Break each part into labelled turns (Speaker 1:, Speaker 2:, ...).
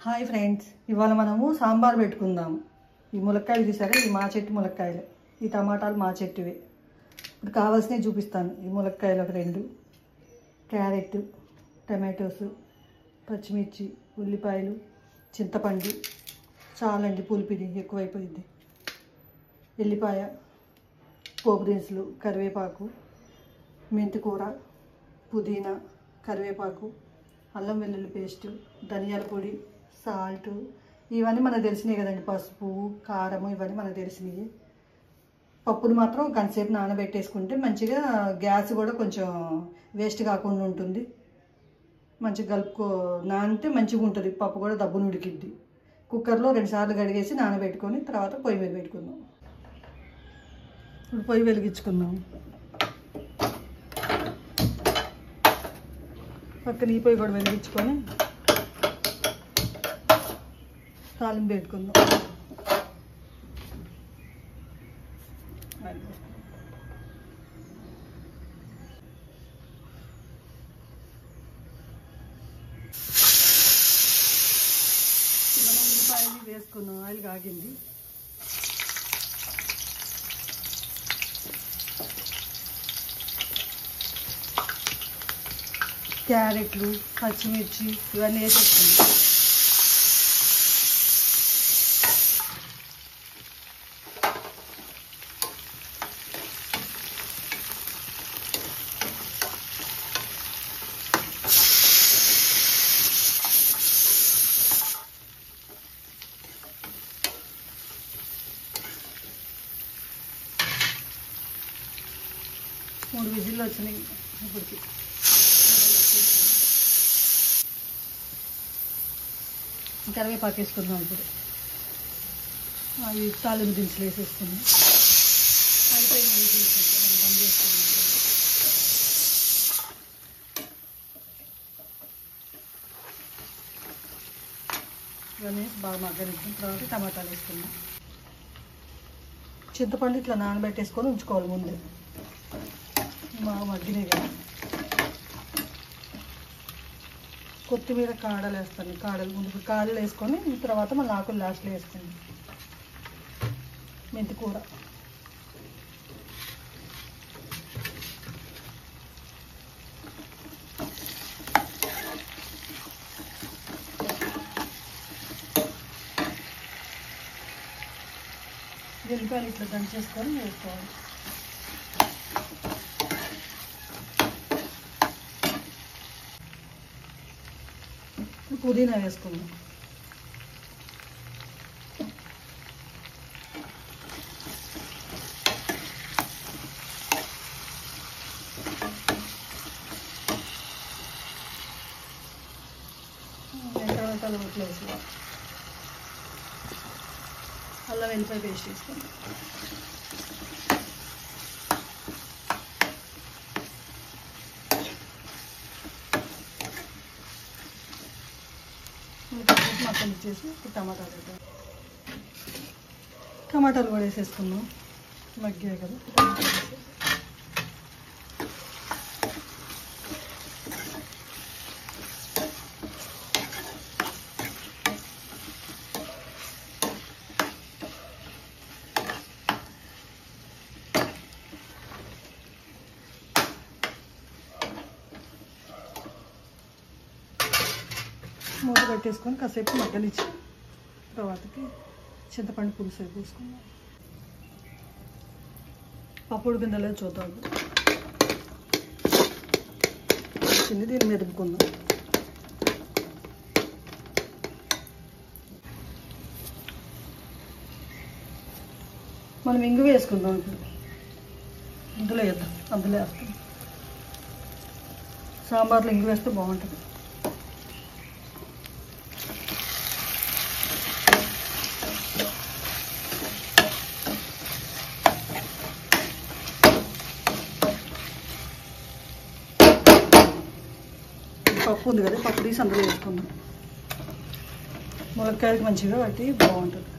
Speaker 1: Hi friends, ఇవాళ మనము సాంబార్ పెట్టుకుందాం. ఈ ములక్కాయలు చూసారా, ఈ మా చెట్టు ములక్కాయలు, ఈ టమాటాలు మా చెట్టువి. ఇప్పుడు కావాల్సినవి చూపిస్తాను. ఈ ములక్కాయలు ఒక 2, క్యారెట్, టమాటోస్, పచ్చిమిర్చి, ఉల్లిపాయలు, చింతపండు, చాలండి పులిపిది ఎక్కువైపోయింది, ఎల్లిపాయ, పోపు దినుసులు, కరివేపాకు, మెంతికూర, పుదీనా, కరివేపాకు, అల్లం వెల్లుల్లి పేస్టు, ధనియాల పొడి, సాల్ట్, ఇవన్నీ మనకు తెలిసినాయి కదండి. పసుపు, కారం, ఇవన్నీ మనకు తెలిసినవి. పప్పును మాత్రం కొంతసేపు నానబెట్టేసుకుంటే మంచిగా గ్యాస్ కూడా కొంచెం వేస్ట్ కాకుండా ఉంటుంది. మంచిగా నానితే మంచిగా ఉంటుంది. పప్పు కూడా దబ్బును ఉడికిద్ది. కుక్కర్లో 2 సార్లు కడిగేసి నానబెట్టుకొని తర్వాత పొయ్యి మీద పెట్టుకుందాం. ఇప్పుడు పొయ్యి వెలిగించుకుందాం. పక్కన ఈ పొయ్యి కూడా వెలిగించుకొని తాలింపు పెట్టుకుందాం. మనం ఉల్లిపాయలు వేసుకున్నాం. ఆయిల్ కాగింది. క్యారెట్లు, పచ్చిమిర్చి ఇవన్నీ వేసేసుకుందాం. మూడు విజిల్లు వచ్చినాయి. ఇప్పటికి కరివేపాకు వేసుకుందాం. ఇప్పుడు అవి తాలింపు దినుసులు వేసేసుకుందాం. అయిపోయిన బంద్ చేసుకుందాం. ఇవన్నీ బాగా మగ్గనిద్దాం. తర్వాత టమాటాలు వేసుకుందాం. చింతపండు ఇట్లా నానబెట్టేసుకొని ఉంచుకోవాలి ముందు. బాగా మగ్గినాయి కదా. కొత్తిమీర కాడలు వేస్తాను. కాడలు ముందు కాడలు వేసుకొని తర్వాత మళ్ళీ ఆకులు లాస్ట్లో వేసుకోండి. మెంతికూర, ఎల్లిపాయలు ఇట్లా దంచేసుకొని వేసుకోవాలి. పుదీనా వేసుకుందాం. టమాటాలు ఇట్లా వేసుకోవాలి. అల్లం వెల్లిపాయ పేస్ట్ వేసుకుందాం. మక్కలు ఇచ్చేసి టమాటాలు కూడా వేసేసుకున్నాం. మగ్గాయి కదా. మూత పెట్టేసుకొని కాసేపు మగ్గనిచ్చి తర్వాతకి చింతపండు పులుసు వేసుకుందాం. పప్పుడు గిన్నెలో చూద్దాం. వచ్చింది, దీన్ని మెదుపుకుందాం. మనం ఇంగు వేసుకుందాం. ఇప్పుడు ఇందులో వేద్దాం. అందులో వేస్తాం. సాంబార్లో ఇంగు వేస్తే బాగుంటుంది. పప్పు ఉంది కదా, పప్పు తీసి అందులో వేసుకుందాం. ములక్కాయలకు మంచిగా పట్టి బాగుంటుంది.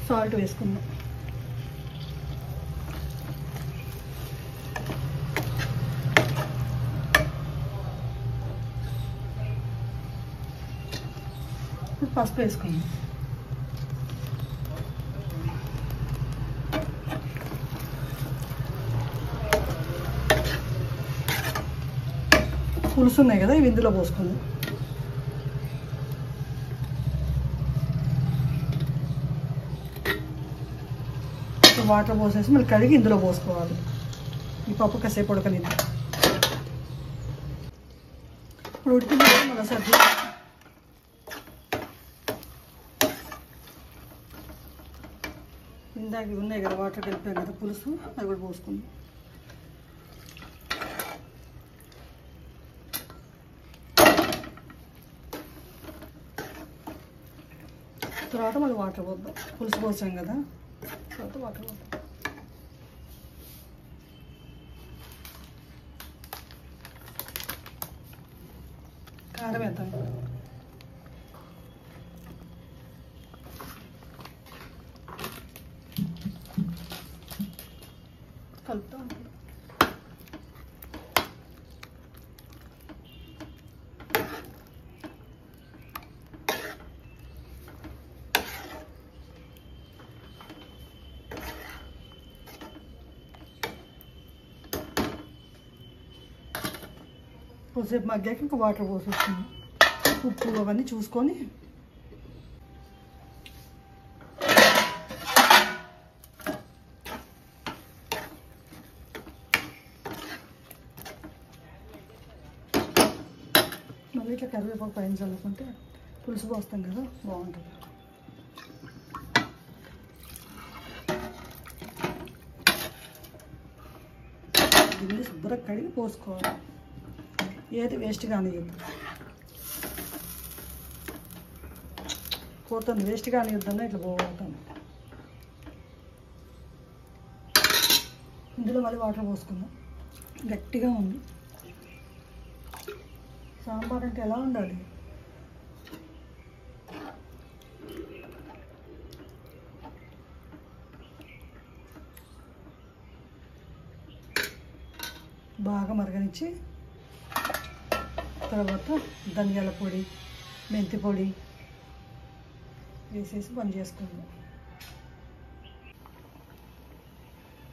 Speaker 1: సాల్ట్ వేసుకుందాం. పసుపు వేసుకుందాం. పులుసు ఉన్నాయి కదా, ఇవి ఇందులో పోసుకుందాం. వాటర్ పోసేసి మళ్ళీ కడిగి ఇందులో పోసుకోవాలి. ఈ పప్పు కాసేపు ఉడకనిద్దాం. ఇప్పుడు ఉడికింది మళ్ళీ సర్ది ఇందాక ఉన్నాయి కదా వాటర్ కలిపాం కదా పులుసు, అది కూడా పోసుకుందాం. తర్వాత మళ్ళీ వాటర్ పోద్దాం. పులుసు పోసాం కదా, తర్వాత వాటర్ పోద్దాం. కారం వేద్దాం. కలుపుతాం. కొద్దిసేపు మగ్గాక ఇంకా వాటర్ పోసేస్తుంది. ఉప్పు అవన్నీ చూసుకొని మళ్ళీ ఇట్లా కరివేపాకు పైన చల్లుకుంటే పులుసు పోస్తాం కదా, బాగుంటుంది. గిన్నె శుభ్రంగా కడిగి పోసుకోవాలి. ఏది వేస్ట్ కానియద్దు. పోతుంది వేస్ట్ కానియద్దన్నా ఇట్లా పోగొడతాను. ఇందులో మళ్ళీ వాటర్ పోసుకుందాం. గట్టిగా ఉంది. సాంబార్ అంటే ఎలా ఉండాలి? బాగా మరగనిచ్చి తర్వాత ధనియాల పొడి, మెంతి పొడి వేసేసి బంద్ చేసుకుందాం.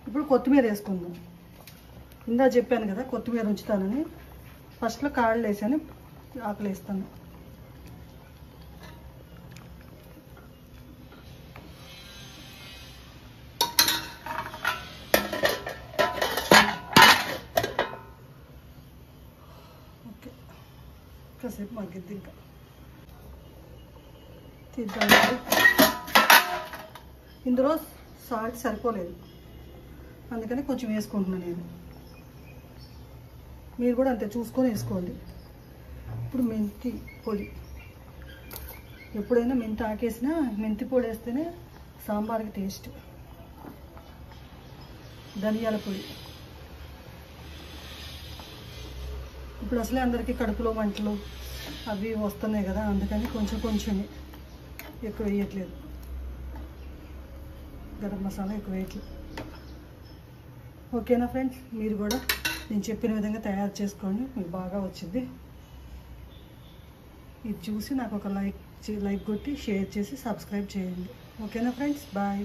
Speaker 1: ఇప్పుడు కొత్తిమీర వేసుకుందాం. ఇందా చెప్పాను కదా కొత్తిమీర ఉంచుతానని. ఫస్ట్లో కాళ్ళు వేసాను, ఆకులు వేస్తాను. ఓకే, కాసేపు మగ్గిద్ది. ఇంకా తీద్దాం. ఇందులో సాల్ట్ సరిపోలేదు, అందుకని కొంచెం వేసుకుంటున్నాను నేను. మీరు కూడా అంతే చూసుకొని వేసుకోండి. ఇప్పుడు మెంతి పొడి, ఎప్పుడైనా మెంతి ఆకేసినా మెంతి పొడి వేస్తేనే సాంబార్కి టేస్ట్. ధనియాల పొడి, ఇప్పుడు అసలే అందరికీ కడుపులో మంటలు అవి వస్తున్నాయి కదా, అందుకని కొంచెం కొంచెమే, ఎక్కువ వేయట్లేదు. గరం మసాలా ఎక్కువ వేయట్లేదు. ఓకేనా ఫ్రెండ్స్, మీరు కూడా నేను చెప్పిన విధంగా తయారు చేసుకోండి, మీకు బాగా వచ్చింది. ఇది చూసి నాకు ఒక లైక్ కొట్టి షేర్ చేసి సబ్స్క్రైబ్ చేయండి. ఓకేనా ఫ్రెండ్స్, బాయ్.